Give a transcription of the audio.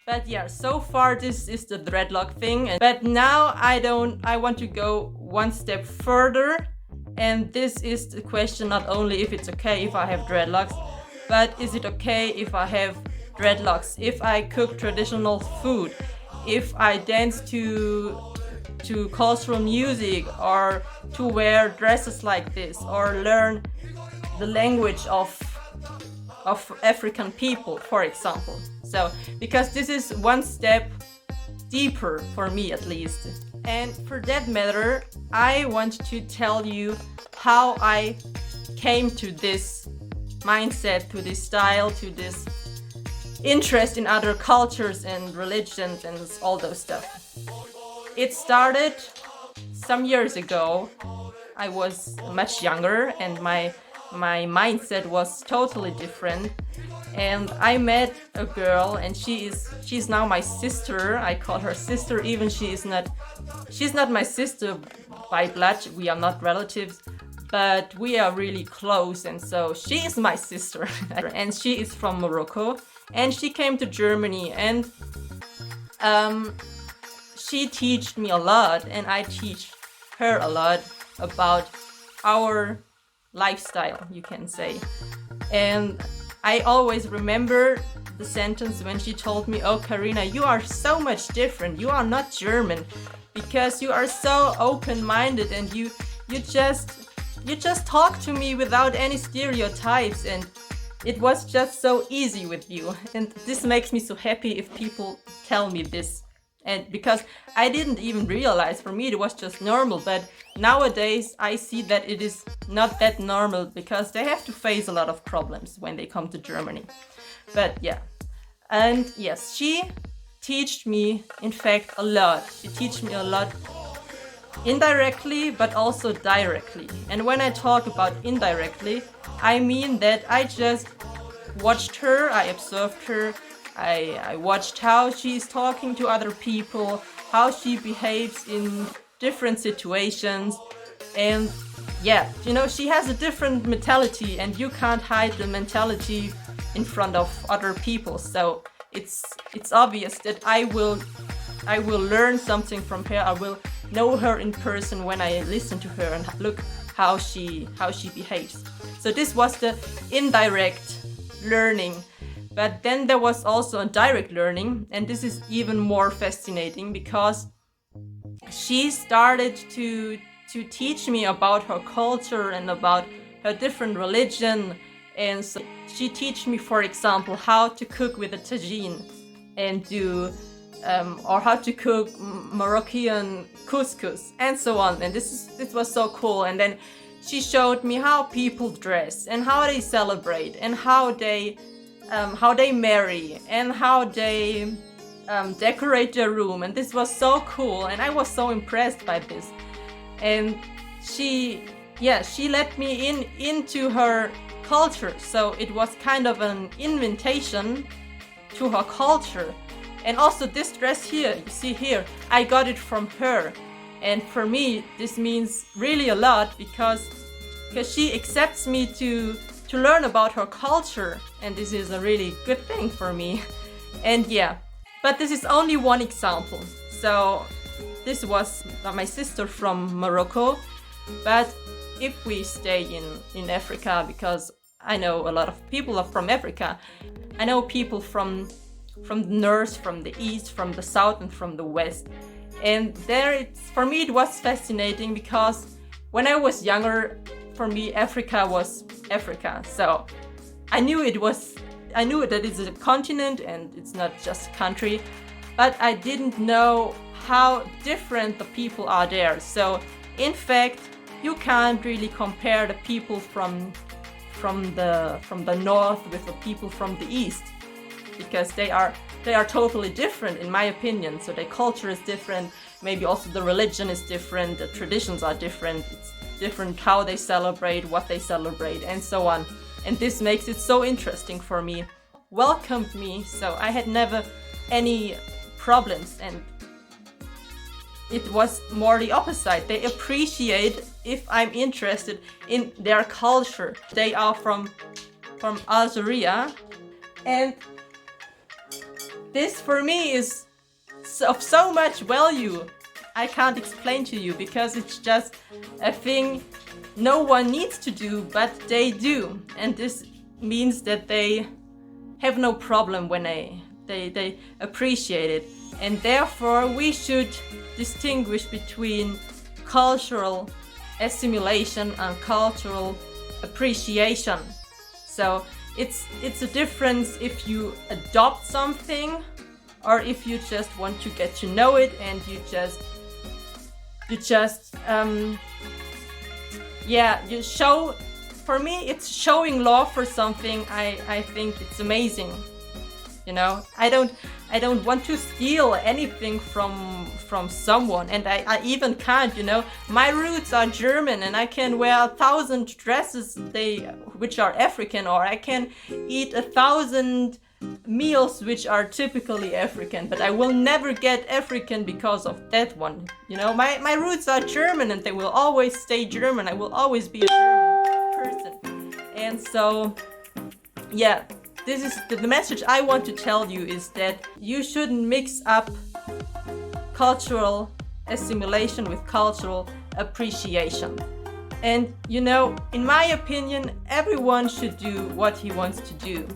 But yeah, so far this is the dreadlock thing. But now I want to go one step further. And this is the question, not only if it's okay if I have dreadlocks, but is it okay if I have dreadlocks, if I cook traditional food, if I dance to cultural music, or to wear dresses like this, or learn the language of African people, for example. So, because this is one step deeper for me at least. And for that matter, I want to tell you how I came to this mindset, to this style, to this interest in other cultures and religions and all those stuff. It started some years ago. I was much younger and my mindset was totally different. And I met a girl, and she's now my sister. I call her sister, even she's not my sister by blood. We are not relatives, but we are really close, and so she is my sister. And she is from Morocco, and she came to Germany, and she taught me a lot, and I teach her a lot about our lifestyle, you can say. And I always remember the sentence when she told me, "Oh, Carina, you are so much different. You are not German because you are so open-minded, and you just talk to me without any stereotypes, and it was just so easy with you." And this makes me so happy if people tell me this. And because I didn't even realize, for me it was just normal, but nowadays I see that it is not that normal, because they have to face a lot of problems when they come to Germany. But yeah, and yes, she taught me, in fact, a lot. She taught me a lot indirectly, but also directly. And when I talk about indirectly, I mean that I just watched her, I observed her, I watched how she's talking to other people, how she behaves in different situations. And yeah, you know, she has a different mentality, and you can't hide the mentality in front of other people. So it's obvious that I will learn something from her. I will know her in person when I listen to her and look how she behaves. So this was the indirect learning. But then there was also a direct learning, and this is even more fascinating, because she started to teach me about her culture and about her different religion. And so she taught me, for example, how to cook with a tagine, and or how to cook Moroccan couscous, and so on. And this was so cool. And then she showed me how people dress, and how they celebrate, and how they marry, and how they decorate their room. And this was so cool, and I was so impressed by this. And she let me into her culture, so it was kind of an invitation to her culture. And also this dress here, you see here, I got it from her. And for me, this means really a lot, because she accepts me to learn about her culture, and this is a really good thing for me. And yeah, but this is only one example. So this was my sister from Morocco. But if we stay in Africa, because I know a lot of people are from Africa, I know people from the north, from the east, from the south, and from the west. And for me it was fascinating, because when I was younger, for me Africa was Africa. So I knew that it's a continent and it's not just a country, but I didn't know how different the people are there. So in fact, you can't really compare the people from the north with the people from the east, because they are totally different, in my opinion. So their culture is different, maybe also the religion is different, the traditions are different, it's different how they celebrate, what they celebrate, and so on. And this makes it so interesting for me, welcomed me, so I had never any problems. And it was more the opposite. They appreciate if I'm interested in their culture. They are from Algeria, and this for me is of so much value. I can't explain to you, because it's just a thing no one needs to do, but they do. And this means that they have no problem when they appreciate it. And therefore we should distinguish between cultural assimilation and cultural appreciation. So it's a difference if you adopt something, or if you just want to get to know it and you show. For me, it's showing love for something. I think it's amazing. You know, I don't want to steal anything from someone, and I even can't. You know, my roots are German, and I can wear 1,000 dresses which are African, or I can eat 1,000 meals which are typically African, but I will never get African because of that one. You know, my roots are German, and they will always stay German. I will always be a German person. And so, yeah, this is the message I want to tell you, is that you shouldn't mix up cultural assimilation with cultural appreciation. And you know, in my opinion, everyone should do what he wants to do.